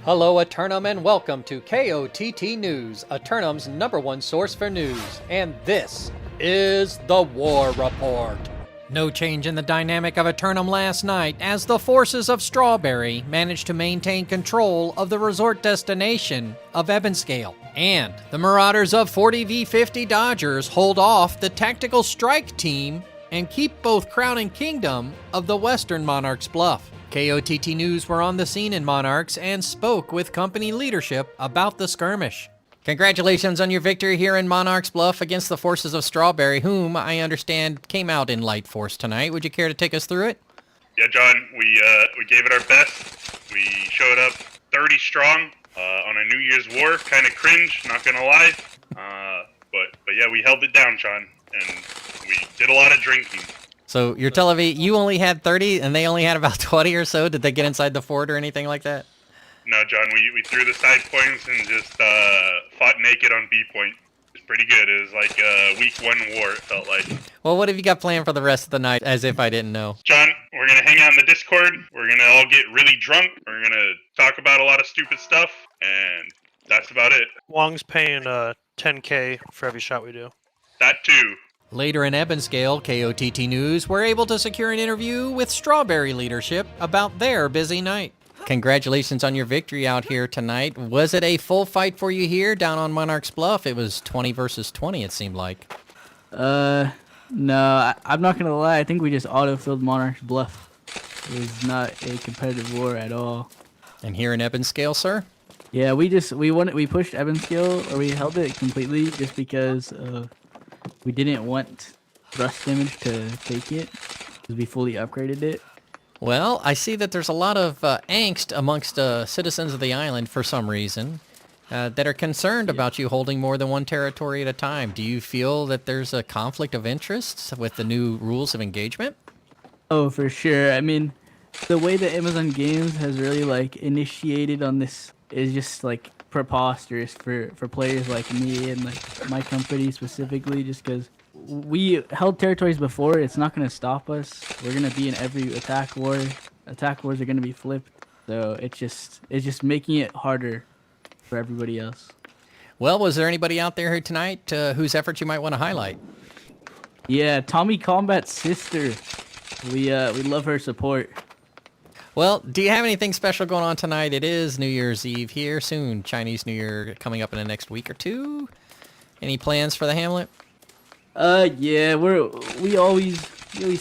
Hello, Eternum, and welcome to KOTT News, Eternum's #1 source for news. And this is the War Report. No change in the dynamic of Eternum last night, as the forces of Strawberry managed to maintain control of the resort destination of Ebonscale. And the Marauders of 40v50 Dodgers hold off the Tactical Strike team and keep both Crown and Kingdom of the Western Monarchs Bluff. KOTT News were on the scene in Monarchs and spoke with company leadership about the skirmish. Congratulations on your victory here in Monarchs Bluff against the forces of Strawberry, whom I understand came out in light force tonight. Would you care to take us through it? Yeah, John, we gave it our best. We showed up 30 strong on a New Year's War. Kind of cringe, not gonna lie. But yeah, we held it down, Sean, and we did a lot of drinking. So you're telling me you only had 30 and they only had about 20 or so? Did they get inside the fort or anything like that? No, John, we threw the side points and just fought naked on B point. It was pretty good. It was like a week 1 war, it felt like. Well, what have you got planned for the rest of the night, as if I didn't know? John, we're going to hang out in the Discord. We're going to all get really drunk. We're going to talk about a lot of stupid stuff, and that's about it. Wong's paying $10K for every shot we do. That too. Later in Ebonscale, KOTT News were able to secure an interview with Strawberry leadership about their busy night. Congratulations on your victory out here tonight. Was it a full fight for you here down on Monarch's Bluff? It was 20 versus 20, it seemed like. No, I'm not gonna lie. I think we just auto-filled Monarch's Bluff. It was not a competitive war at all. And here in Ebonscale, sir? Yeah, we pushed Ebonscale, or we held it completely just because we didn't want thrust damage to take it, because we fully upgraded it. Well, I see that there's a lot of angst amongst citizens of the island for some reason that are concerned about you holding more than one territory at a time. Do you feel that there's a conflict of interests with the new rules of engagement? Oh, for sure. I mean, the way that Amazon Games has really initiated on this is just preposterous for players like me and my company specifically, just because we held territories before. It's not going to stop us. We're going to be in every attack war. Attack wars are going to be flipped, so it's just making it harder for everybody else. Well, was there anybody out there tonight whose efforts you might want to highlight? Yeah, Tommy Combat's sister. We love her support. Well, do you have anything special going on tonight? It is New Year's Eve here soon. Chinese New Year coming up in the next week or two. Any plans for the hamlet? Yeah, we always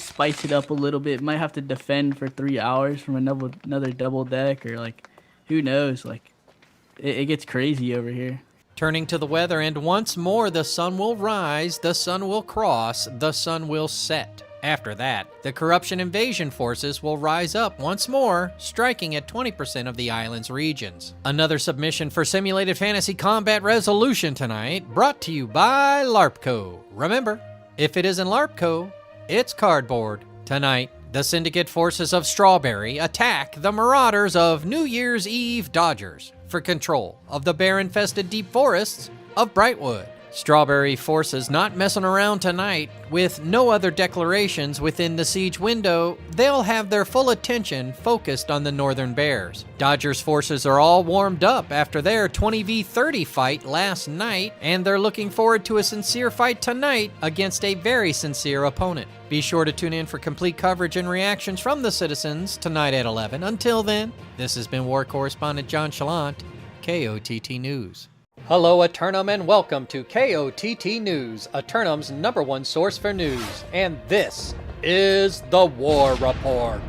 spice it up a little bit. Might have to defend for 3 hours from another double deck, or who knows? It gets crazy over here. Turning to the weather, and once more the sun will rise, the sun will cross, the sun will set. After that, the corruption invasion forces will rise up once more, striking at 20% of the island's regions. Another submission for Simulated Fantasy Combat Resolution tonight, brought to you by LARPco. Remember, if it isn't LARPco, it's cardboard. Tonight, the Syndicate forces of Strawberry attack the Marauders of New Year's Eve Dodgers for control of the bear-infested deep forests of Brightwood. Strawberry forces not messing around tonight. With no other declarations within the siege window, they'll have their full attention focused on the Northern Bears. Dodgers forces are all warmed up after their 20v30 fight last night, and they're looking forward to a sincere fight tonight against a very sincere opponent. Be sure to tune in for complete coverage and reactions from the citizens tonight at 11. Until then, this has been War Correspondent JChalant, KOTT News. Hello, Eternum, and welcome to KOTT News, Eternum's #1 source for news. And this is the War Report.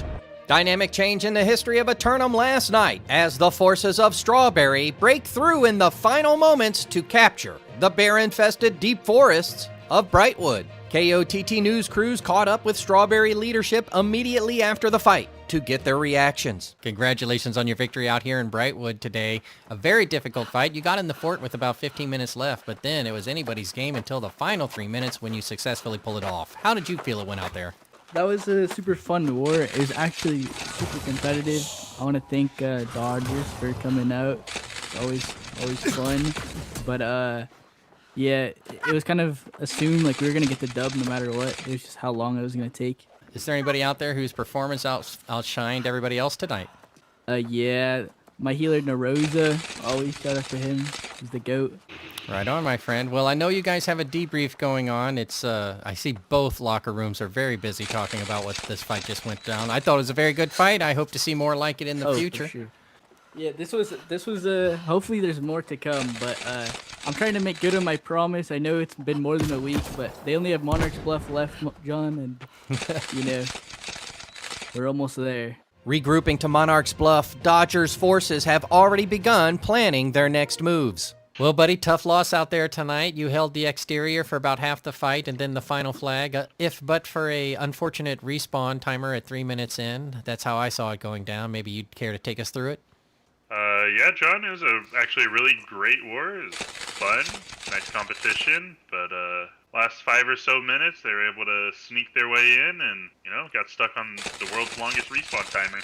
Dynamic change in the history of Eternum last night as the forces of Strawberry break through in the final moments to capture the bear-infested deep forests of Brightwood. KOTT News crews caught up with Strawberry leadership immediately after the fight to get their reactions. Congratulations on your victory out here in Brightwood today. A very difficult fight. You got in the fort with about 15 minutes left, but then it was anybody's game until the final 3 minutes when you successfully pulled it off. How did you feel it went out there? That was a super fun war. It was actually super competitive. I want to thank Dodgers for coming out. It's always fun. But yeah, it was kind of assumed we were gonna get the dub no matter what. It was just how long it was gonna take. Is there anybody out there whose performance outshined everybody else tonight? Yeah, My healer Narosa, always shout out to him. He's the GOAT. Right on, my friend. Well, I know you guys have a debrief going on. It's I see both locker rooms are very busy talking about what this fight just went down. I thought it was a very good fight. I hope to see more like it in the future. For sure. Yeah, this was hopefully there's more to come, but I'm trying to make good on my promise. I know it's been more than a week, but they only have Monarch's Bluff left, John, and we're almost there. Regrouping to Monarch's Bluff, Dodgers forces have already begun planning their next moves. Well, buddy, tough loss out there tonight. You held the exterior for about half the fight and then the final flag. If but for a unfortunate respawn timer at 3 minutes in, that's how I saw it going down. Maybe you'd care to take us through it? Yeah, John, it was actually a really great war. It was fun, nice competition, but last 5 or so minutes, they were able to sneak their way in and, got stuck on the world's longest respawn timer.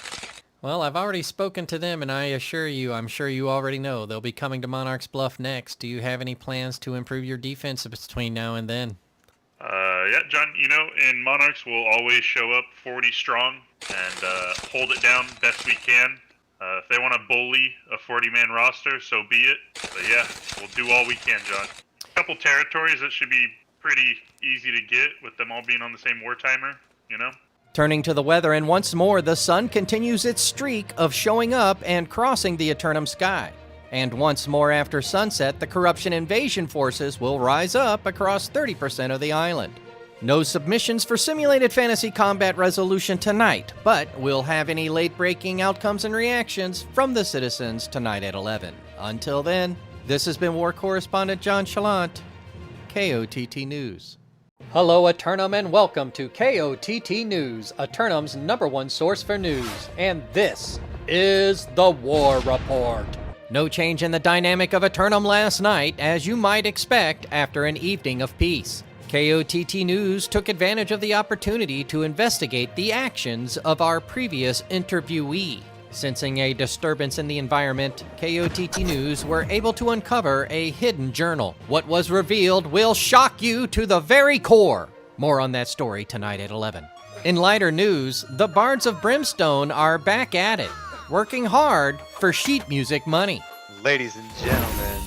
Well, I've already spoken to them, and I'm sure you already know they'll be coming to Monarch's Bluff next. Do you have any plans to improve your defense between now and then? Yeah, John, in Monarchs, we'll always show up 40 strong and hold it down best we can. If they want to bully a 40-man roster, so be it. But yeah, we'll do all we can, John. A couple territories that should be pretty easy to get with them all being on the same war timer, Turning to the weather, and once more, the sun continues its streak of showing up and crossing the Eternum sky. And once more after sunset, the corruption invasion forces will rise up across 30% of the island. No submissions for Simulated Fantasy Combat Resolution tonight, but we'll have any late-breaking outcomes and reactions from the citizens tonight at 11. Until then, this has been War Correspondent JChalant, KOTT News. Hello, Eternum, and welcome to KOTT News, Eternum's #1 source for news. And this is the War Report. No change in the dynamic of Eternum last night, as you might expect after an evening of peace. KOTT News took advantage of the opportunity to investigate the actions of our previous interviewee. Sensing a disturbance in the environment, KOTT News were able to uncover a hidden journal. What was revealed will shock you to the very core. More on that story tonight at 11. In lighter news, the Bards of Brimstone are back at it, working hard for sheet music money. Ladies and gentlemen,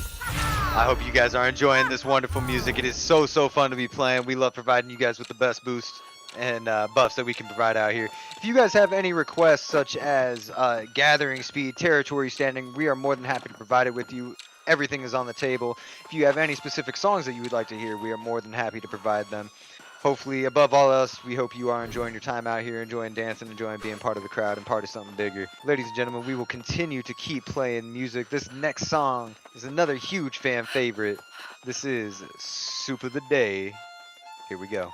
I hope you guys are enjoying this wonderful music. It is so fun to be playing. We love providing you guys with the best boosts and buffs that we can provide out here. If you guys have any requests such as gathering speed, territory standing, we are more than happy to provide it with you. Everything is on the table. If you have any specific songs that you would like to hear, we are more than happy to provide them. Hopefully, above all else, we hope you are enjoying your time out here, enjoying dancing, enjoying being part of the crowd and part of something bigger. Ladies and gentlemen, we will continue to keep playing music. This next song is another huge fan favorite. This is Soup of the Day. Here we go.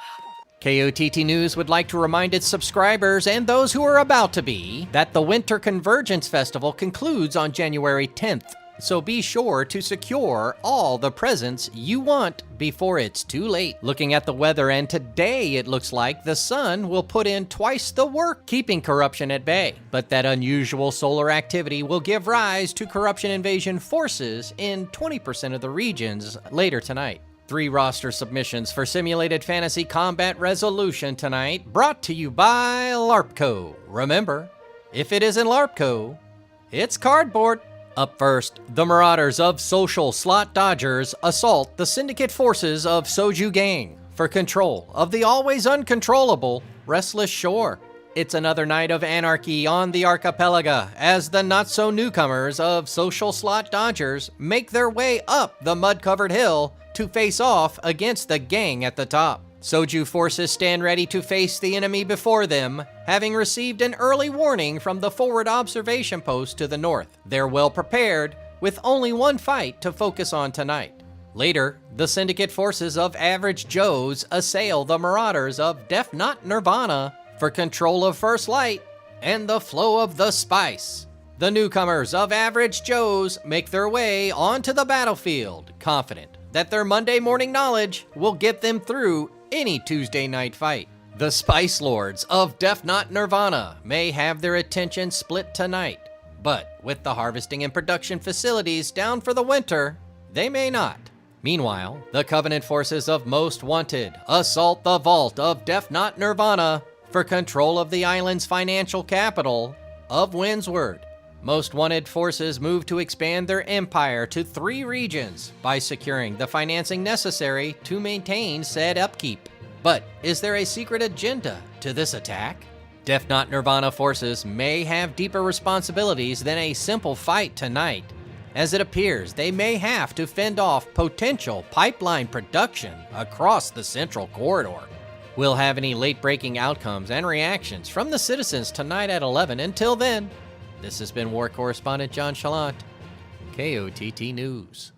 KOTT News would like to remind its subscribers and those who are about to be that the Winter Convergence Festival concludes on January 10th. So be sure to secure all the presents you want before it's too late. Looking at the weather, and today it looks like the sun will put in twice the work keeping corruption at bay. But that unusual solar activity will give rise to corruption invasion forces in 20% of the regions later tonight. 3 roster submissions for Simulated Fantasy Combat Resolution tonight, brought to you by LARPco. Remember, if it isn't LARPco, it's cardboard. Up first, the Marauders of Social Slot Dodgers assault the syndicate forces of Soju Gang for control of the always uncontrollable Restless Shore. It's another night of anarchy on the archipelago as the not-so-newcomers of Social Slot Dodgers make their way up the mud-covered hill to face off against the gang at the top. Soju forces stand ready to face the enemy before them, having received an early warning from the forward observation post to the north. They're well prepared, with only one fight to focus on tonight. Later, the syndicate forces of Average Joes assail the Marauders of Def Not Nirvana for control of First Light and the flow of the spice. The newcomers of Average Joes make their way onto the battlefield, confident that their Monday morning knowledge will get them through any Tuesday night fight. The Spice Lords of Def Not Nirvana may have their attention split tonight, but with the harvesting and production facilities down for the winter, they may not. Meanwhile, the Covenant forces of Most Wanted assault the vault of Def Not Nirvana for control of the island's financial capital of Windsward. Most Wanted forces move to expand their empire to 3 regions by securing the financing necessary to maintain said upkeep. But is there a secret agenda to this attack? Def Not Nirvana forces may have deeper responsibilities than a simple fight tonight, as it appears they may have to fend off potential pipeline production across the Central Corridor. We'll have any late-breaking outcomes and reactions from the citizens tonight at 11. Until then, this has been War Correspondent JChalant, KOTT News.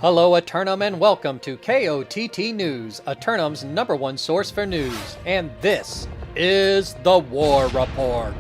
Hello, Eternum, and welcome to KOTT News, Eternum's #1 source for news. And this is the War Report.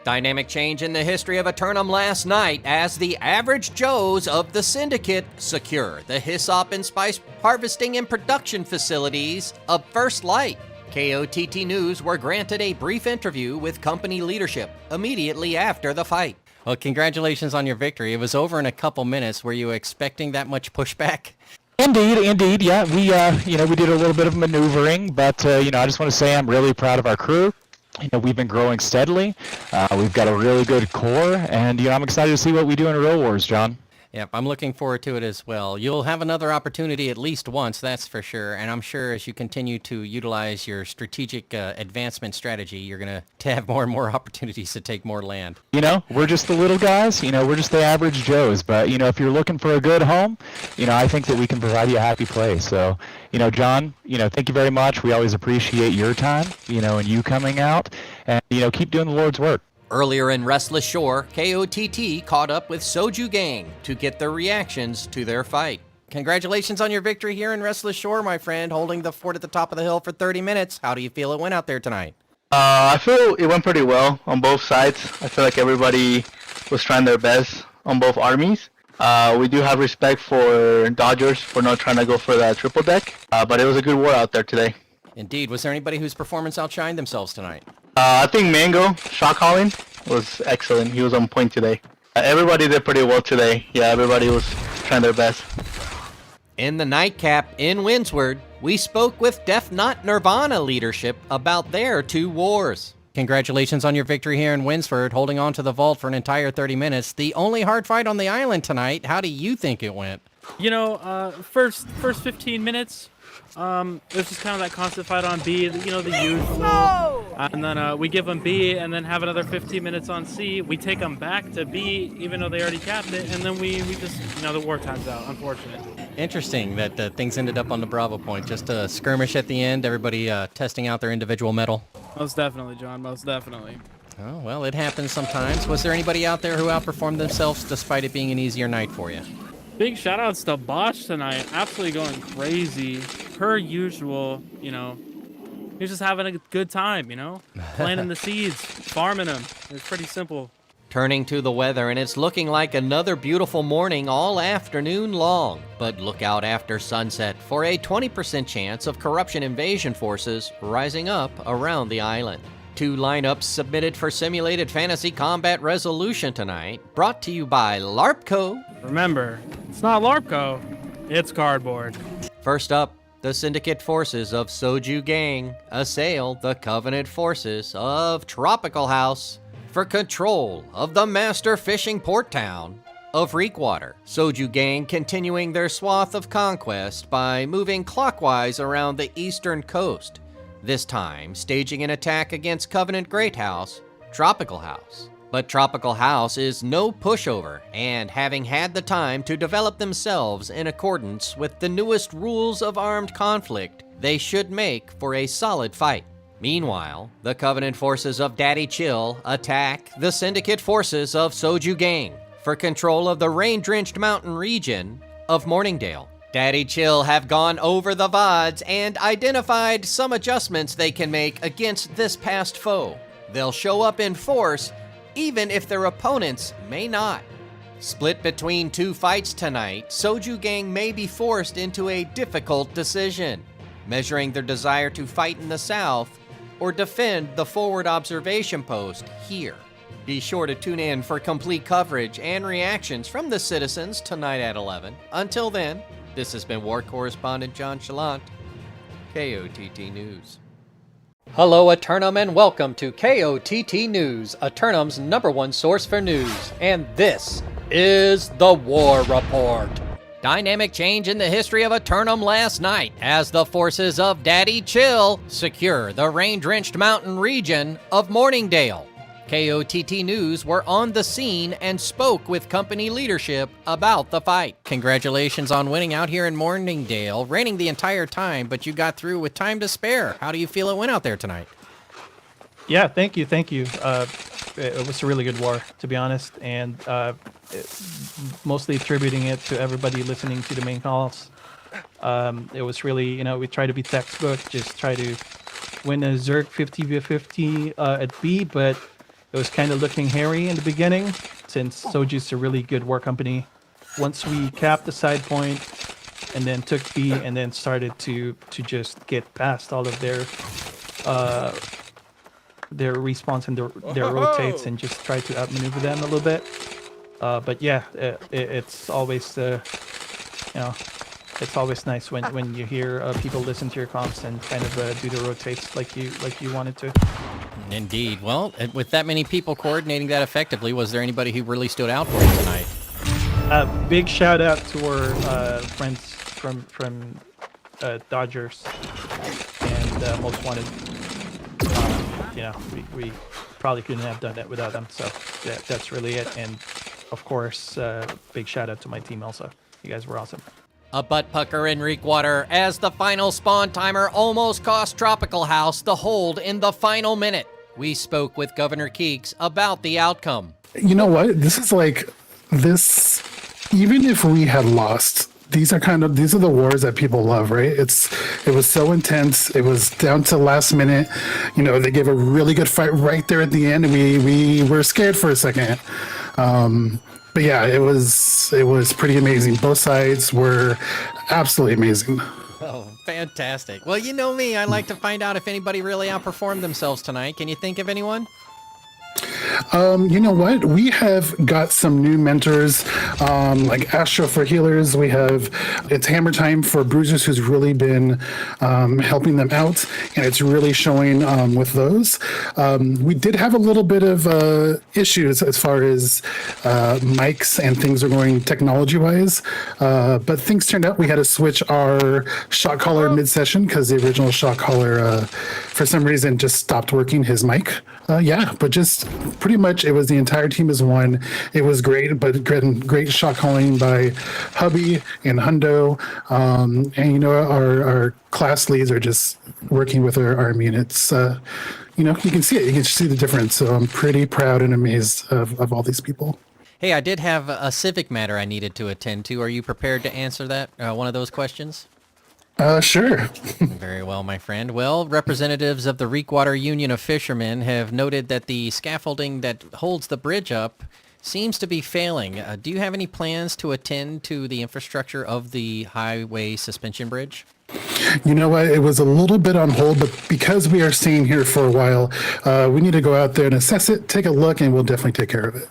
Dynamic change in the history of Eternum last night as the average Joes of the Syndicate secure the hyssop and spice harvesting and production facilities of First Light. KOTT News were granted a brief interview with company leadership immediately after the fight. Well, congratulations on your victory. It was over in a couple minutes. Were you expecting that much pushback? Indeed, yeah. We did a little bit of maneuvering, but I just want to say I'm really proud of our crew. We've been growing steadily. We've got a really good core, and I'm excited to see what we do in Real Wars, John. Yep, I'm looking forward to it as well. You'll have another opportunity at least once, that's for sure. And I'm sure as you continue to utilize your strategic advancement strategy, you're going to have more and more opportunities to take more land. We're just the little guys. We're just the average Joes. But, if you're looking for a good home, I think that we can provide you a happy place. So, John, thank you very much. We always appreciate your time, and you coming out. And, keep doing the Lord's work. Earlier in Restless Shore, KOTT caught up with Soju Gang to get their reactions to their fight. Congratulations on your victory here in Restless Shore, my friend, holding the fort at the top of the hill for 30 minutes. How do you feel it went out there tonight? I feel it went pretty well on both sides. I feel like everybody was trying their best on both armies. We do have respect for Dodgers for not trying to go for that triple deck, but it was a good war out there today. Indeed. Was there anybody whose performance outshined themselves tonight? I think Mango, shot calling, was excellent. He was on point today. Everybody did pretty well today. Yeah, everybody was trying their best. In the nightcap in Windsward, we spoke with Def Not Nirvana leadership about their 2 wars. Congratulations on your victory here in Winsford, holding on to the vault for an entire 30 minutes. The only hard fight on the island tonight. How do you think it went? First 15 minutes, it was just kind of that constant fight on B, the usual. And then we give them B and then have another 15 minutes on C. We take them back to B, even though they already capped it. And then we just, the war time's out, unfortunate. Interesting that things ended up on the Bravo point. Just a skirmish at the end, everybody testing out their individual mettle. Most definitely, John, most definitely. Oh, well, it happens sometimes. Was there anybody out there who outperformed themselves despite it being an easier night for you? Big shout outs to Bosch tonight. Absolutely going crazy. Per usual, he was just having a good time, planting the seeds, farming them. It's pretty simple. Turning to the weather, and it's looking like another beautiful morning all afternoon long. But look out after sunset for a 20% chance of corruption invasion forces rising up around the island. 2 lineups submitted for Simulated Fantasy Combat Resolution tonight, brought to you by LARPco. Remember, it's not LARPco, it's cardboard. First up, the Syndicate forces of Soju Gang assail the Covenant forces of Tropical House for control of the master fishing port town of Reekwater. Soju Gang continuing their swath of conquest by moving clockwise around the eastern coast, this time staging an attack against Covenant Great House, Tropical House. But Tropical House is no pushover, and having had the time to develop themselves in accordance with the newest rules of armed conflict, they should make for a solid fight. Meanwhile, the Covenant forces of Daddy Chill attack the Syndicate forces of Soju Gang for control of the rain-drenched mountain region of Morningdale. Daddy Chill have gone over the VODs and identified some adjustments they can make against this past foe. They'll show up in force even if their opponents may not. Split between 2 fights tonight, Soju Gang may be forced into a difficult decision, measuring their desire to fight in the south or defend the forward observation post here. Be sure to tune in for complete coverage and reactions from the citizens tonight at 11. Until then, this has been War Correspondent JChalant, KOTT News. Hello, Eternum, and welcome to KOTT News, Eternum's #1 source for news. And this is the War Report. Dynamic change in the history of Eternum last night as the forces of Daddy Chill secure the rain-drenched mountain region of Morningdale. KOTT News were on the scene and spoke with company leadership about the fight. Congratulations on winning out here in Morningdale, raining the entire time, but you got through with time to spare. How do you feel it went out there tonight? Yeah, thank you. It was a really good war, to be honest, and mostly attributing it to everybody listening to the main calls. It was really, we try to be textbook, just try to win a Zerg 50v50 at B, but it was kind of looking hairy in the beginning, since Soju's a really good war company. Once we capped the side point, and then took B, and then started to just get past all of their respawns and their rotates, and just try to outmaneuver them a little bit. But yeah, it's always it's always nice when you hear people listen to your comps and kind of do the rotates like you wanted to. Indeed. Well, with that many people coordinating that effectively, was there anybody who really stood out for you tonight? Big shout out to our friends from Dodgers and Most Wanted. We probably couldn't have done that without them. So that's really it. And of course, big shout out to my team also. You guys were awesome. A butt pucker in Reekwater as the final spawn timer almost cost Tropical House the hold in the final minute. We spoke with Governor Keeks about the outcome. You know what? This is like this. Even if we had lost, these are the wars that people love, right? It was so intense. It was down to last minute. They gave a really good fight right there at the end, and we were scared for a second. But yeah, it was pretty amazing. Both sides were absolutely amazing. Oh, fantastic. Well, you know me. I like to find out if anybody really outperformed themselves tonight. Can you think of anyone? You know what? We have got some new mentors, like Astro for healers. It's Hammer Time for bruisers, who's really been helping them out, and it's really showing with those. We did have a little bit of issues as far as mics and things are going technology-wise, but things turned out. We had to switch our shot caller mid-session because the original shot caller, for some reason, just stopped working his mic. But just pretty much it was the entire team as one. It was great, but great shot calling by Hubby and Hundo. And our class leads are just working with our army, and it's you can see it. You can see the difference. So I'm pretty proud and amazed of all these people. Hey, I did have a civic matter I needed to attend to. Are you prepared to answer that, one of those questions? Sure. Very well, my friend. Well, representatives of the Reekwater Union of Fishermen have noted that the scaffolding that holds the bridge up seems to be failing. Do you have any plans to attend to the infrastructure of the highway suspension bridge? You know what? It was a little bit on hold, but because we are staying here for a while, we need to go out there and assess it, take a look, and we'll definitely take care of it.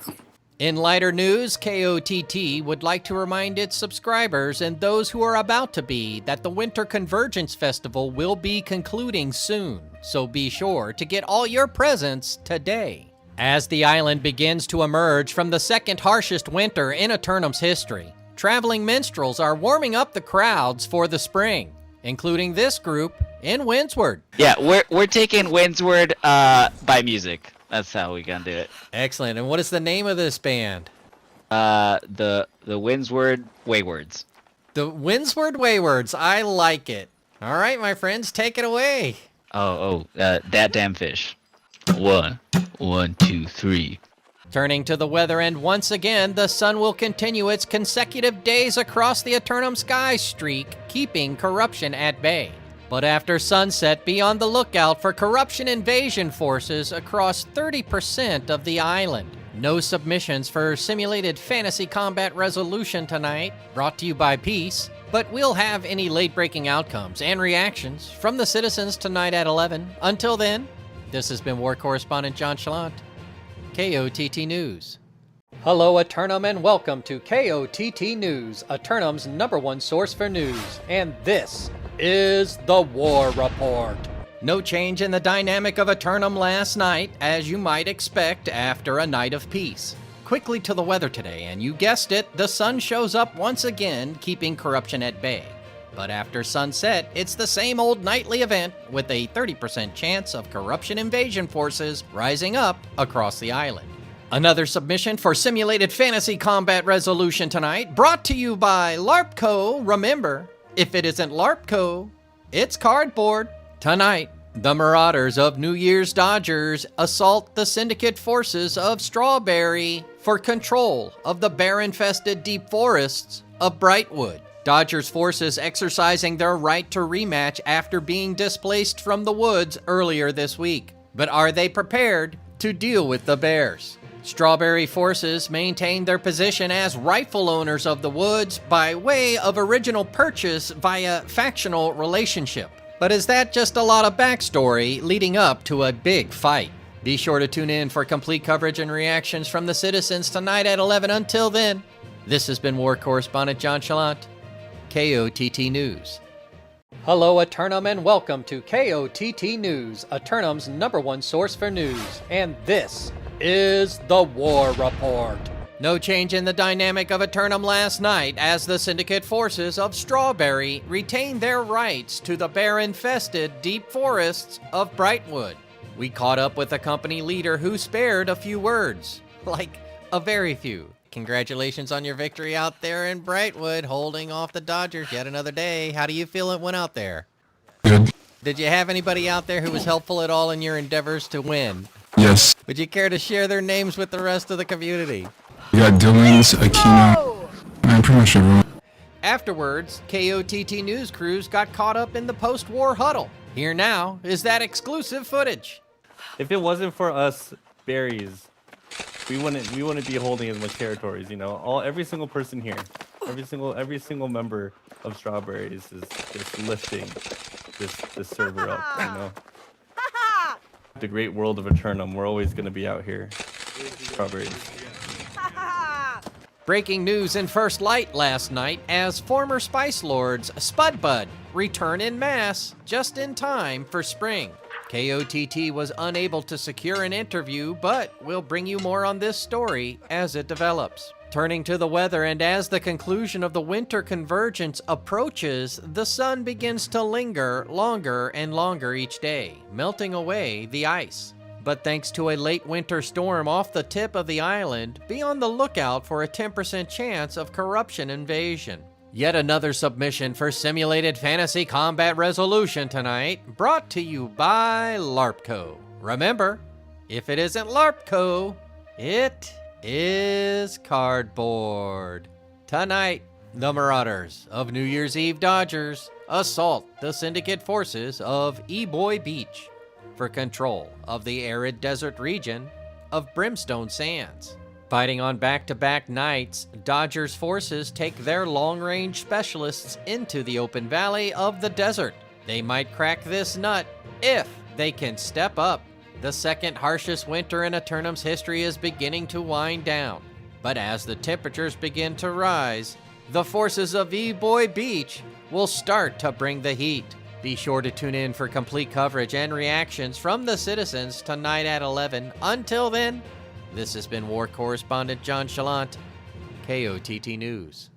In lighter news, KOTT would like to remind its subscribers and those who are about to be that the Winter Convergence Festival will be concluding soon, so be sure to get all your presents today. As the island begins to emerge from the second harshest winter in Eternum's history, traveling minstrels are warming up the crowds for the spring, including this group in Windsward. Yeah, we're taking Windsward by music. That's how we gonna do it. Excellent. And what is the name of this band? The Windsward Waywards. The Windsward Waywards. I like it. All right, my friends, take it away. That damn fish. 1, 2, 3. Turning to the weather, and once again, the sun will continue its consecutive days across the Eternum sky streak, keeping corruption at bay. But after sunset, be on the lookout for corruption invasion forces across 30% of the island. No submissions for simulated fantasy combat resolution tonight, brought to you by Peace, but we'll have any late-breaking outcomes and reactions from the citizens tonight at 11. Until then, this has been War Correspondent JChalant, KOTT News. Hello, Eternum, and welcome to KOTT News, Eternum's #1 source for news. And this is the War Report. No change in the dynamic of a tournament last night, as you might expect after a night of peace. Quickly to the weather today, and you guessed it, the sun shows up once again, keeping corruption at bay. But after sunset, it's the same old nightly event with a 30% chance of corruption invasion forces rising up across the island. Another submission for Simulated Fantasy Combat Resolution tonight, brought to you by LARPco. Remember, if it isn't LARPco, it's cardboard. Tonight, the Marauders of New Year's Dodgers assault the syndicate forces of Strawberry for control of the bear-infested deep forests of Brightwood. Dodgers forces exercising their right to rematch after being displaced from the woods earlier this week. But are they prepared to deal with the bears? Strawberry forces maintain their position as rightful owners of the woods by way of original purchase via factional relationship. But is that just a lot of backstory leading up to a big fight? Be sure to tune in for complete coverage and reactions from the citizens tonight at 11. Until then, this has been War Correspondent JChalant, KOTT News. Hello, Eternum, and welcome to KOTT News, Eternum's #1 source for news. And this is the War Report. No change in the dynamic of Eternum last night as the syndicate forces of Strawberry retain their rights to the bear-infested deep forests of Brightwood. We caught up with the company leader who spared a few words, like a very few. Congratulations on your victory out there in Brightwood, holding off the Dodgers yet another day. How do you feel it went out there? Good. Did you have anybody out there who was helpful at all in your endeavors to win? Yes. Would you care to share their names with the rest of the community? We got Dylan's, Akina, and pretty much everyone. Afterwards, KOTT News crews got caught up in the post-war huddle. Here now is that exclusive footage. If it wasn't for us berries, we wouldn't be holding as much territories. You know, every single person here, every single member of Strawberries is just lifting this server up. You know, the great world of Eternum. We're always gonna be out here, Strawberries. Breaking news in First Light last night as former Spice Lords Spudbud return in mass just in time for spring. KOTT was unable to secure an interview, but we'll bring you more on this story as it develops. Turning to the weather, and as the conclusion of the winter convergence approaches, the sun begins to linger longer and longer each day, melting away the ice. But thanks to a late winter storm off the tip of the island, be on the lookout for a 10% chance of corruption invasion. Yet another submission for Simulated Fantasy Combat Resolution tonight, brought to you by LARPco. Remember, if it isn't LARPco, it is cardboard. Tonight, the Marauders of New Year's Eve Dodgers assault the syndicate forces of E-Boy Beach for control of the arid desert region of Brimstone Sands. Fighting on back-to-back nights, Dodgers forces take their long-range specialists into the open valley of the desert. They might crack this nut if they can step up. The second harshest winter in Eternum's history is beginning to wind down. But as the temperatures begin to rise, the forces of E-Boy Beach will start to bring the heat. Be sure to tune in for complete coverage and reactions from the citizens tonight at 11. Until then, this has been War Correspondent JChalant, KOTT News.